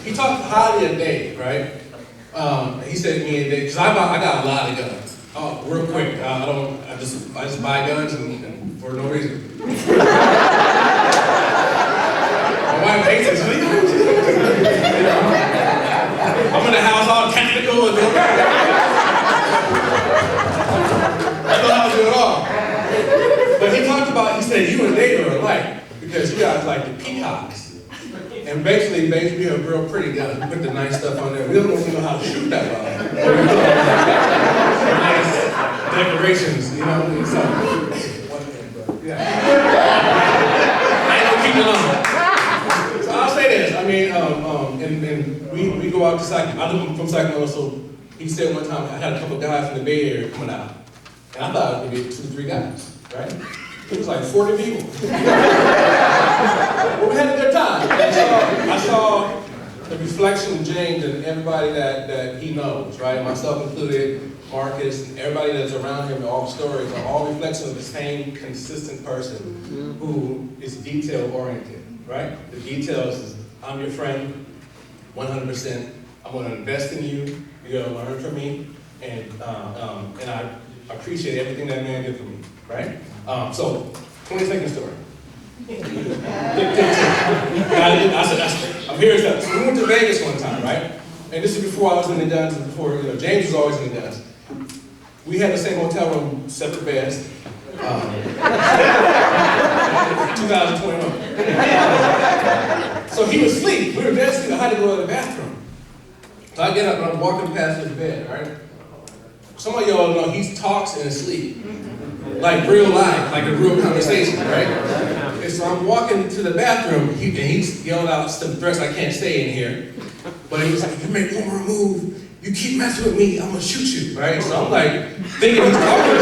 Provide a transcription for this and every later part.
he talked highly of Dave, right? He said to me, because I got a lot of guns. Oh, real quick, I just buy guns and for no reason. My wife hates it. I'm in the house all technical and I don't know how to do it all. But he said you and Dave are alike because you guys like the peacocks. And basically we have real pretty guns. We put the nice stuff on there. We don't even know how to shoot that well. Nice decorations, you know. So, yeah. I ain't gonna keep it on. So I'll say this. I mean, and we go out to Sacramento. I live from Sacramento, so he said one time I had a couple guys from the Bay Area coming out, and I thought it would be 2 or 3 guys, right? It was like 40 people. But we had a good time. I saw the reflection of James and everybody that he knows, right? Myself included, Marcus, and everybody that's around him, all the stories are all reflections of the same consistent person who is detail-oriented, right? The details is, I'm your friend, 100%. I'm going to invest in you. You're going to learn from me, and I appreciate everything that man did for me, right? So, 20-second story. I'm here. So we went to Vegas one time, right? And this is before I was in the guns, and before James was always in the guns. We had the same hotel room, separate beds. 2021. So he was asleep. We were dead asleep. I had to go to the bathroom. So I get up and I'm walking past his bed, right? Some of y'all know he talks in his sleep. Like real life, like a real conversation, right? And so I'm walking to the bathroom, and he's yelled out some threats I can't say in here. But he was like, you make one more move, you keep messing with me, I'm gonna shoot you, right? So I'm like, thinking he's talking to me.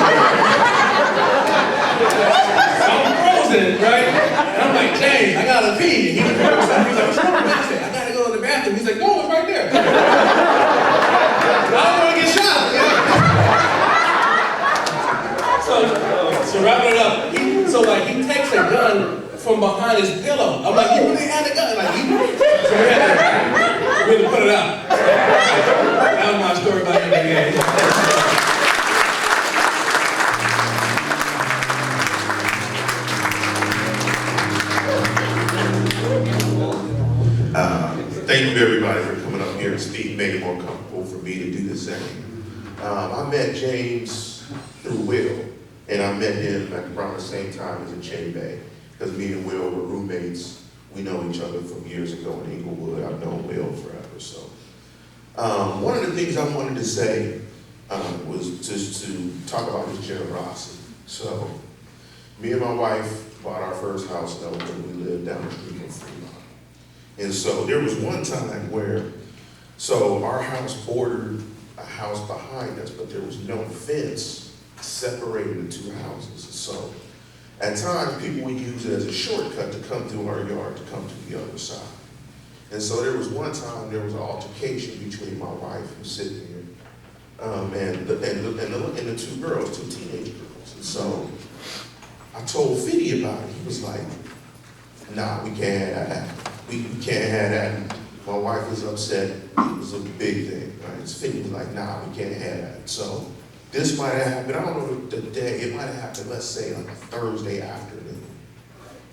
So I'm frozen, right? And I'm like, James, I gotta pee. And he's like, what's up? He's like, what's wrong? I said, I gotta go to the bathroom. He's like, no, it's right there. I don't wanna get shot. So wrapping it up, he takes a gun from behind his pillow. I'm like, you really had a gun? Like, so we had to put it out. That was my story about NBA. Thank you everybody for coming up here and speaking, making it more comfortable for me to do this segment. I met James through Will. And I met him at around the same time as in Chain Bay, because me and Will were roommates. We know each other from years ago in Inglewood. I've known Will forever. So, one of the things I wanted to say was just to talk about his generosity. So, me and my wife bought our first house in Elton. We lived down the street from Fremont. And so there was one time where, so our house bordered a house behind us, but there was no fence separated the 2 houses. So at times people would use it as a shortcut to come through our yard to come to the other side. And so there was one time there was an altercation between my wife who's sitting here and the 2 girls, 2 teenage girls. And so I told Fitty about it. He was like, nah, we can't have that. We can't have that. And my wife was upset. It was a big thing, right? So Fitty was like, nah, we can't have that. So this might have happened, I don't know the day, it might have happened, let's say like a Thursday afternoon.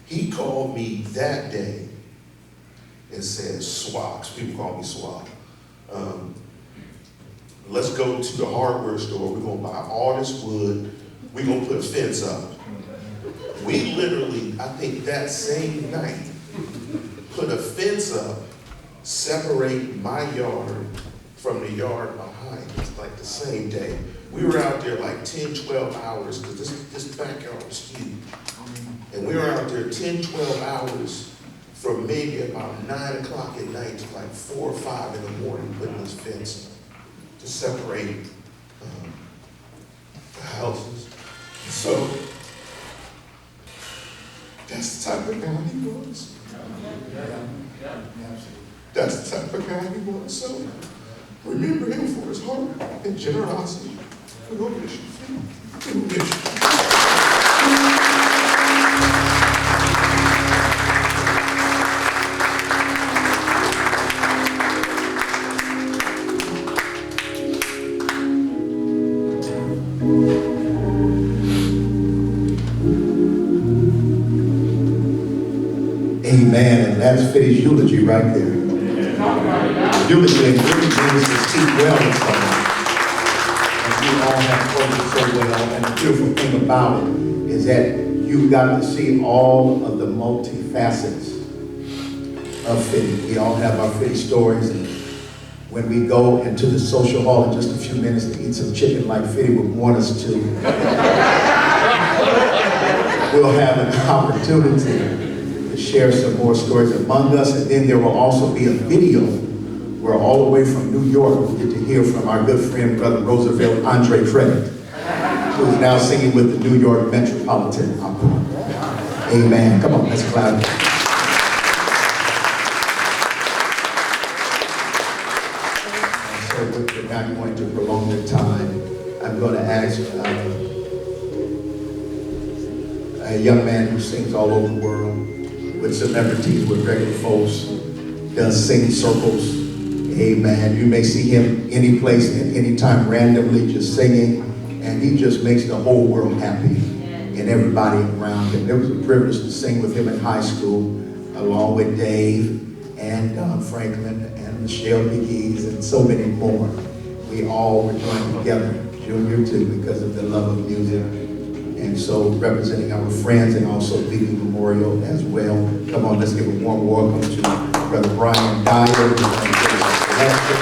He called me that day and said, Swap, people call me Swap. Let's go to the hardware store, we're gonna buy all this wood, we're gonna put a fence up. We literally, I think that same night, put a fence up, separate my yard from the yard behind, it's like the same day. We were out there like 10, 12 hours, because this backyard was huge. And we were out there 10, 12 hours from maybe about 9 o'clock at night to like 4 or 5 in the morning, putting this fence up to separate the houses. So, that's the type of guy he was. That's the type of guy he was. So, remember him for his heart and generosity. We don't miss you. We don't miss you. That's Fitty's eulogy right there. Eulogy and really brings to speak well of someone. And you all have spoken so well. And the beautiful thing about it is that you got to see all of the multifacets of Fitty. We all have our Fitty stories. And when we go into the social hall in just a few minutes to eat some chicken like Fitty would want us to, we'll have an opportunity to share some more stories among us. And then there will also be a video where all the way from New York we'll get to hear from our good friend, Brother Roosevelt Andre Credit, who is now singing with the New York Metropolitan Opera. Amen. Come on, let's clap. We're not going to prolong the time. I'm going to ask a young man who sings all over the world with celebrities, with regular folks, does sing circles. Amen. You may see him any place at any time randomly just singing, and he just makes the whole world happy and everybody around him. It was a privilege to sing with him in high school, along with Dave and Don Franklin and Michelle McGee's and so many more. We all were joined together, Junior too, because of the love of music. And so representing our friends and also Leaving Memorial as well. Come on, let's give a warm welcome to Brother Brian Dyer, who's going to give us a selection.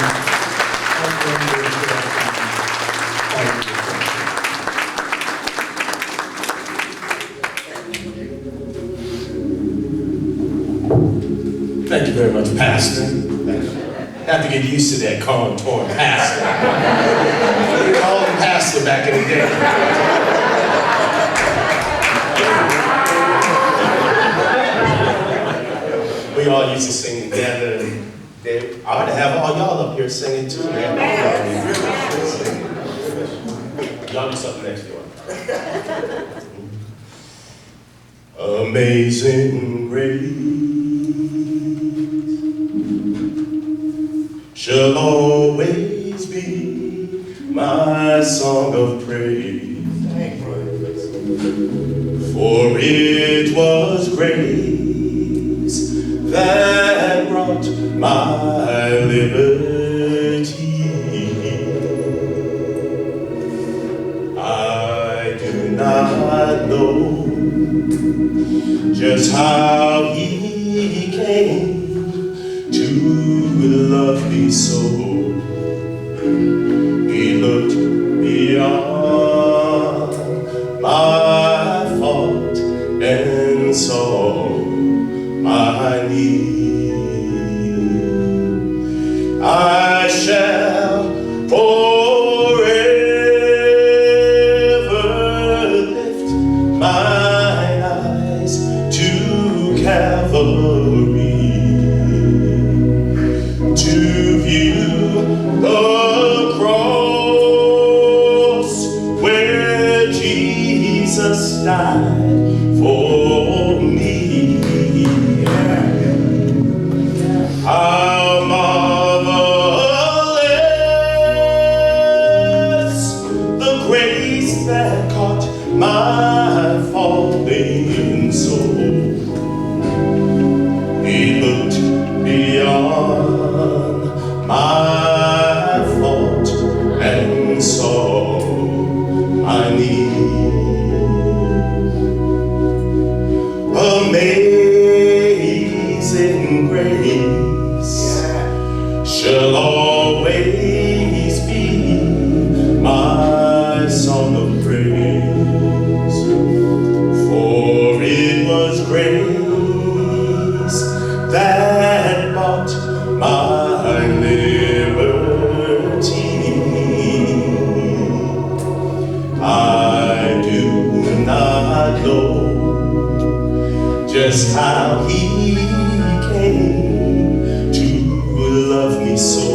Thank you very much, Pastor. I have to get used to that contour, Pastor. We called him Pastor back in the day. We all used to sing together. I ought to have all y'all up here singing too, man. Y'all do something next door. Amazing grace shall always be my song of praise. For it was grace that brought my liberty. I do not know just how he came to love me so. He looked beyond my fault and saw my need. I shall forever lift mine eyes to Calvary, to view the cross where Jesus died for me. How marvelous the grace that caught my falling soul. He looked beyond my fault and saw my need. Amazing grace shall always be my song of praise. For it was grace that bought my liberty. I do not know just how he came to love me so.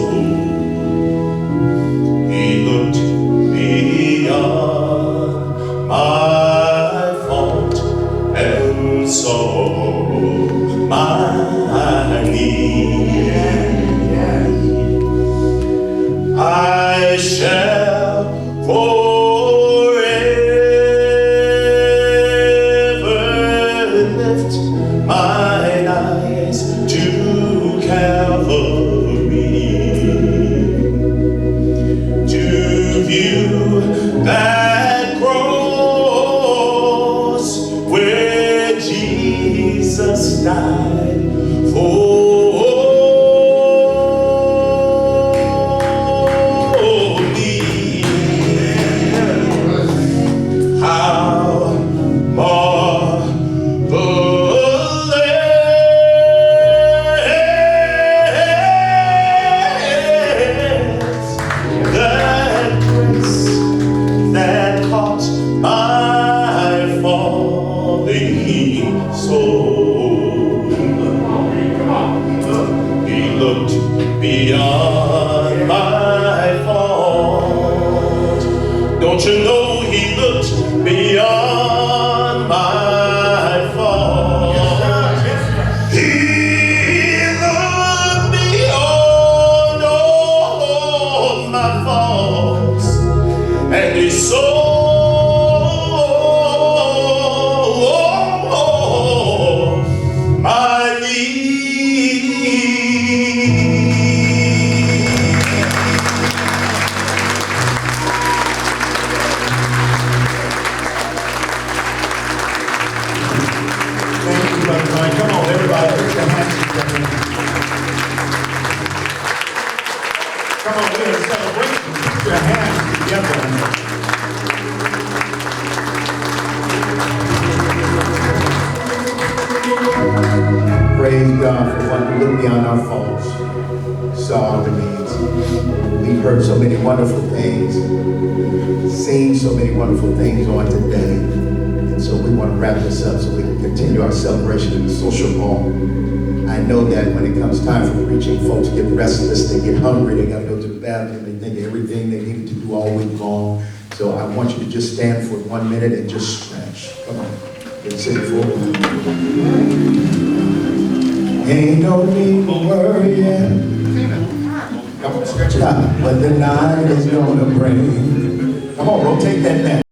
looked beyond my fault. Don't you know he looked beyond my fault? He looked beyond all my faults, and he saw my Thank you, Brother Brian. Come on, everybody, put your hands together. Come on, we're in a celebration. Put your hands together. Praise God for one who looked beyond our faults, saw our needs. We've heard so many wonderful things, seen so many wonderful things on today. And so we want to wrap this up so we can continue our celebration in the social hall. I know that when it comes time for preaching, folks get restless, they get hungry, they got to go to the bathroom, they think of everything they needed to do all week long. So I want you to just stand for 1 minute and just stretch. Come on, let's sit forward. Ain't no need for worrying. Come on, stretch it out. What the night is gonna bring. Come on, rotate that neck.